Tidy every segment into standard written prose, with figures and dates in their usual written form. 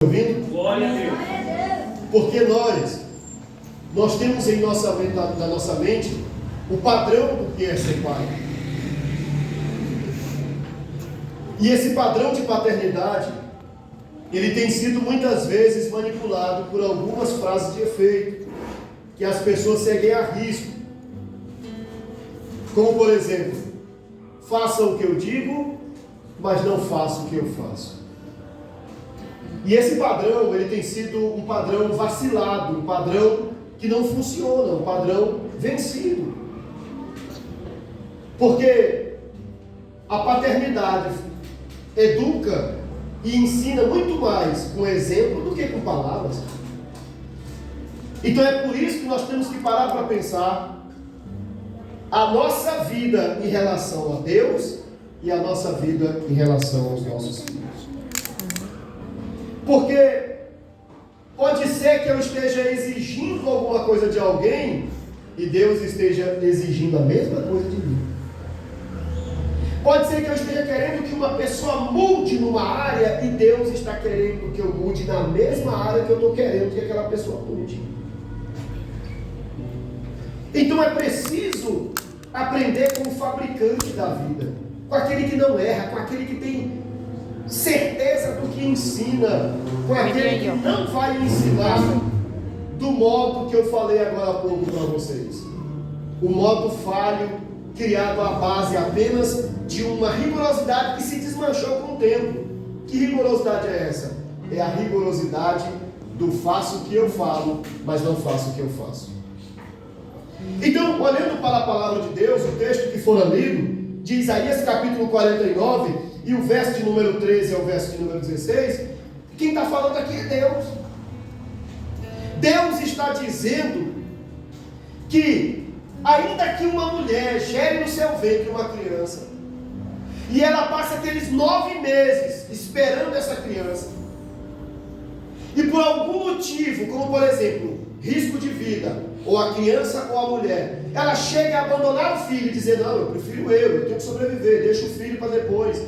Ouvindo? Glória a Deus. Porque nós temos em na nossa mente o padrão do que é ser pai. E esse padrão de paternidade, ele tem sido muitas vezes manipulado por algumas frases de efeito, que as pessoas seguem a risco. Como por exemplo, faça o que eu digo, mas não faça o que eu faço. E esse padrão, ele tem sido um padrão vacilado, um padrão que não funciona, um padrão vencido. Porque a paternidade educa e ensina muito mais com exemplo do que com palavras. Então é por isso que nós temos que parar para pensar a nossa vida em relação a Deus e a nossa vida em relação aos nossos filhos. Porque pode ser que eu esteja exigindo alguma coisa de alguém e Deus esteja exigindo a mesma coisa de mim. Pode ser que eu esteja querendo que uma pessoa mude numa área e Deus está querendo que eu mude na mesma área que eu estou querendo que aquela pessoa mude. Então é preciso aprender com o fabricante da vida, com aquele que não erra, com aquele que tem certeza do que ensina, com aquele que não vai ensinar do modo que eu falei agora há pouco para vocês. O modo falho, criado à base apenas de uma rigorosidade que se desmanchou com o tempo. Que rigorosidade é essa? É a rigorosidade do faço o que eu falo, mas não faço o que eu faço. Então, olhando para a palavra de Deus, o texto que fora lido, de Isaías capítulo 49, e o verso de número 13 ao verso de número 16, quem está falando aqui é Deus. Deus está dizendo que, ainda que uma mulher gere no seu ventre uma criança, e ela passa aqueles 9 meses esperando essa criança, e por algum motivo, como por exemplo, risco de vida, ou a criança ou a mulher, ela chega a abandonar o filho e dizer, não, eu prefiro eu tenho que sobreviver, deixa o filho para depois,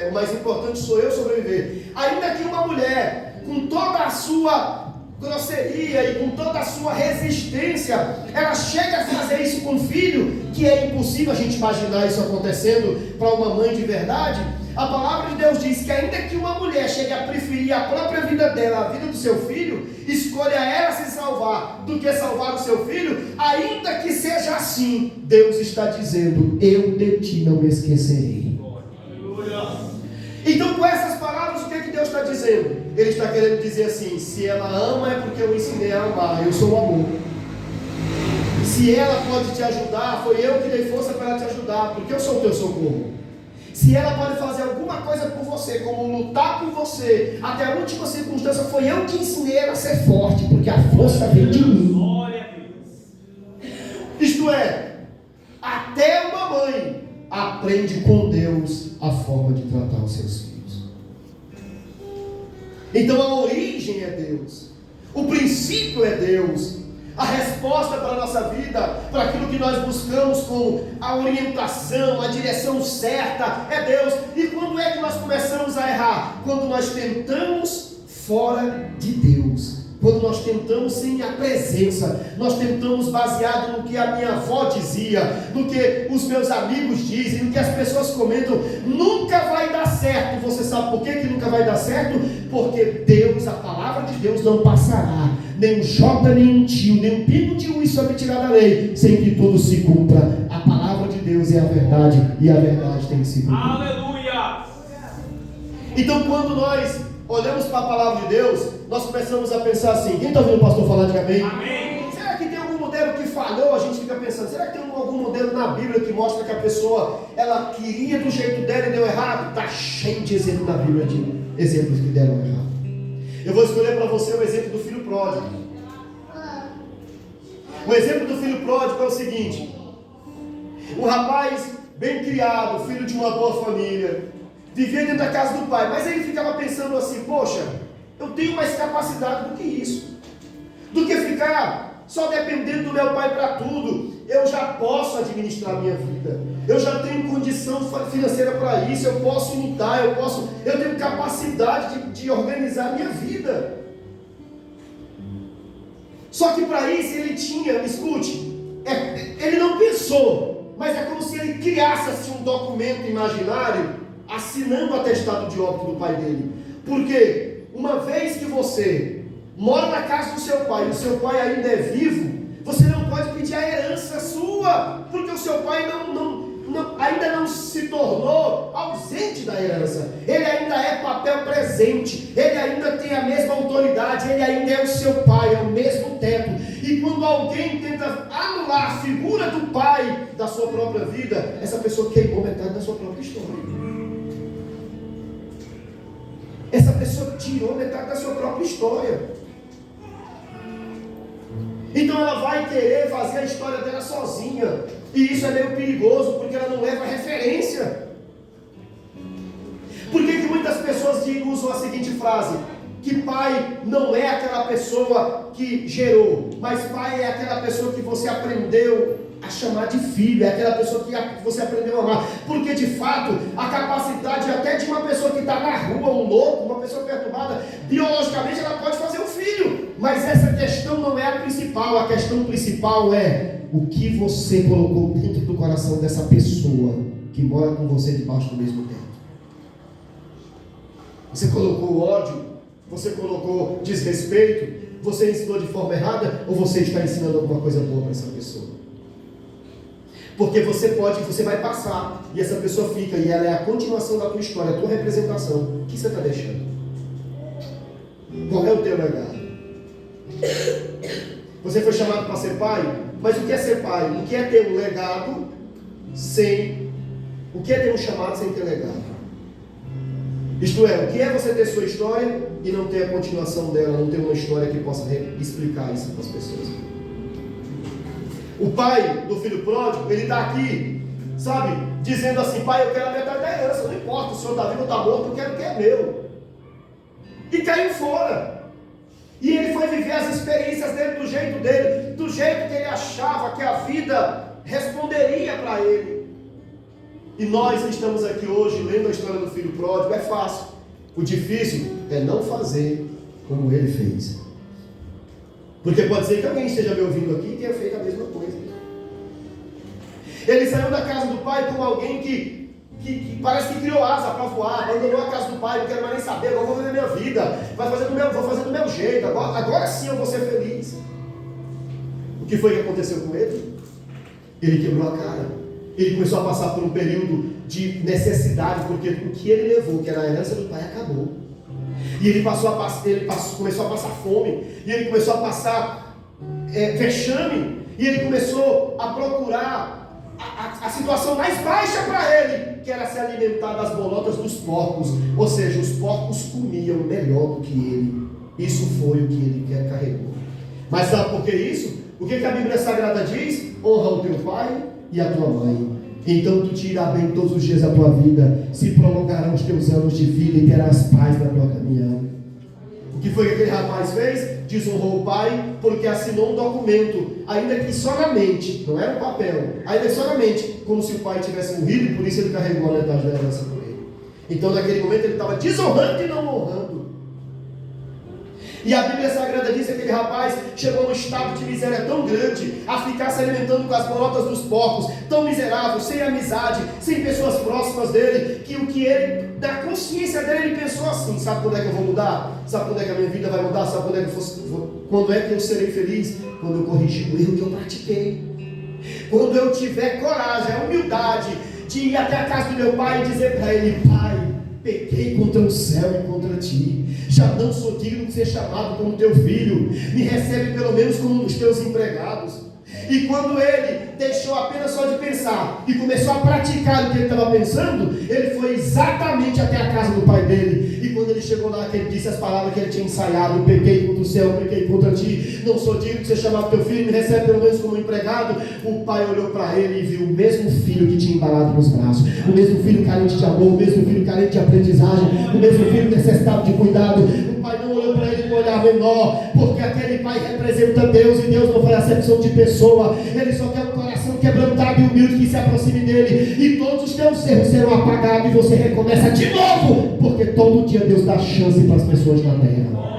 o mais importante sou eu sobreviver. Ainda que uma mulher, com toda a sua grosseria e com toda a sua resistência, ela chega a fazer isso com o filho, que é impossível a gente imaginar isso acontecendo para uma mãe de verdade. A palavra de Deus diz que ainda que uma mulher chegue a preferir a própria vida dela, a vida do seu filho, escolha ela se salvar do que salvar o seu filho, ainda que seja assim, Deus está dizendo, eu de ti não me esquecerei. Então, com essas palavras, o que é que Deus está dizendo? Ele está querendo dizer assim, se ela ama é porque eu ensinei a amar, eu sou o amor. Se ela pode te ajudar, foi eu que dei força para ela te ajudar, porque eu sou o teu socorro. Se ela pode fazer alguma coisa por você, como lutar por você, até a última circunstância, foi eu que ensinei ela a ser forte, porque a força vem de mim. Glória a Deus. Isto é, até uma mãe aprende com Deus a forma de tratar os seus filhos. Então a origem é Deus, o princípio é Deus, a resposta para a nossa vida, para aquilo que nós buscamos como a orientação, a direção certa é Deus. E quando é que nós começamos a errar? Quando nós tentamos fora de Deus, quando nós tentamos sem a presença, nós tentamos baseado no que a minha avó dizia, no que os meus amigos dizem, no que as pessoas comentam, nunca vai dar certo. Você sabe por que nunca vai dar certo? Porque Deus, a palavra de Deus não passará, nem um jota, nem um tio, nem um pingo de uva sobre tirar da lei, sem que tudo se cumpra. A palavra de Deus é a verdade, e a verdade tem que se cumprir. Aleluia! Então, quando nós olhamos para a palavra de Deus, nós começamos a pensar assim, quem está ouvindo o pastor falar de amém? Amém. Será que tem algum modelo que falhou? A gente fica pensando, será que tem algum modelo na Bíblia que mostra que a pessoa, ela queria do jeito dela e deu errado? Está cheio de exemplos na Bíblia, de exemplos que deram errado. Eu vou escolher para você o exemplo do filho pródigo. O exemplo do filho pródigo é o seguinte, um rapaz bem criado, filho de uma boa família, vivia dentro da casa do pai, mas ele ficava pensando assim, poxa, eu tenho mais capacidade do que isso, do que ficar só dependendo do meu pai para tudo. Eu já posso administrar a minha vida, eu já tenho condição financeira para isso, eu posso imitar, eu tenho capacidade de organizar a minha vida. Só que para isso ele tinha, escute, ele não pensou, mas é como se ele criasse assim um documento imaginário, assinando o atestado de óbito do pai dele. Porque uma vez que você mora na casa do seu pai, e o seu pai ainda é vivo, você não pode pedir a herança sua, porque o seu pai ainda não se tornou ausente da herança. Ele ainda é papel presente, ele ainda tem a mesma autoridade, ele ainda é o seu pai, é o mesmo teto. E quando alguém tenta anular a figura do pai da sua própria vida, essa pessoa queimou metade da sua própria história. Essa pessoa tirou metade da sua própria história. Então ela vai querer fazer a história dela sozinha. E isso é meio perigoso, porque ela não leva referência. Por que muitas pessoas usam a seguinte frase? Que pai não é aquela pessoa que gerou, mas pai é aquela pessoa que você aprendeu a chamar de filho, é aquela pessoa que você aprendeu a amar. Porque de fato, a capacidade até de uma pessoa que está na rua, um louco, uma pessoa perturbada, biologicamente ela pode fazer um filho. Mas essa questão não é a principal. A questão principal é o que você colocou dentro do coração dessa pessoa que mora com você debaixo do mesmo teto. Você colocou ódio, você colocou desrespeito, você ensinou de forma errada, ou você está ensinando alguma coisa boa para essa pessoa? Porque você vai passar, e essa pessoa fica, e ela é a continuação da tua história, a tua representação. O que você está deixando? Qual é o teu legado? Você foi chamado para ser pai, mas o que é ser pai? O que é ter um legado sem... O que é ter um chamado sem ter legado? Isto é, o que é você ter sua história e não ter a continuação dela, não ter uma história que possa explicar isso para as pessoas? O pai do filho pródigo, ele está aqui, sabe, dizendo assim: pai, eu quero a metade da herança, não importa, o senhor está vivo ou está morto, eu quero o que é meu. E caiu fora. E ele foi viver as experiências dele do jeito que ele achava que a vida responderia para ele. E nós que estamos aqui hoje lendo a história do filho pródigo, é fácil. O difícil é não fazer como ele fez. Porque pode ser que alguém esteja me ouvindo aqui e tenha feito a mesma coisa. Ele saiu da casa do pai como alguém que parece que criou asa para voar, abandonou a casa do pai, não quero mais nem saber, agora vou viver minha vida, vou fazer do meu jeito, agora sim eu vou ser feliz. O que foi que aconteceu com ele? Ele quebrou a cara. Ele começou a passar por um período de necessidade, porque o que ele levou, que era a herança do pai, acabou. E ele começou a passar fome, e ele começou a passar vexame, e ele começou a procurar a situação mais baixa para ele, que era se alimentar das bolotas dos porcos. Ou seja, os porcos comiam melhor do que ele. Isso foi o que ele carregou. Mas sabe por que isso? O que a Bíblia Sagrada diz? Honra o teu pai e a tua mãe. Então tu te irá bem todos os dias da tua vida, se prolongarão os teus anos de vida e terás paz na tua caminhada. O que foi que aquele rapaz fez? Desonrou o pai, porque assinou um documento, ainda que só na mente, não era um papel, ainda que só na mente, como se o pai tivesse morrido, e por isso ele carregou a metade da herança com ele. Então naquele momento ele estava desonrando e não honrando. E a Bíblia Sagrada diz que aquele rapaz chegou a um estado de miséria tão grande, a ficar se alimentando com as bolotas dos porcos, tão miserável, sem amizade, sem pessoas próximas dele, que o que ele, da consciência dele, ele pensou assim: sabe quando é que eu vou mudar? Sabe quando é que a minha vida vai mudar? Sabe quando é que eu serei feliz? Quando eu corrigir o erro que eu pratiquei. Quando eu tiver coragem, a humildade de ir até a casa do meu pai e dizer para ele: pai, pequei contra o céu e contra ti, já não sou digno de ser chamado como teu filho, me recebe pelo menos como um dos teus empregados. E quando ele deixou apenas só de pensar e começou a praticar o que ele estava pensando, ele foi exatamente até a casa do pai dele. E quando ele chegou lá, que ele disse as palavras que ele tinha ensaiado: pequei contra o céu, pequei contra ti, não sou digno de ser chamado teu filho, me recebe pelo menos como empregado. O pai olhou para ele e viu o mesmo filho que tinha embalado nos braços, o mesmo filho carente de amor, o mesmo filho carente de aprendizagem, o mesmo filho necessitado de cuidado. O pai não olhou para ele com um olhar menor, porque aquele pai representa Deus, e Deus não faz acepção de pessoa. Ele só quer um coração quebrantado e humilde que se aproxime dele, e todos os teus erros serão apagados, e você recomeça de novo, porque todo dia Deus dá chance para as pessoas na terra.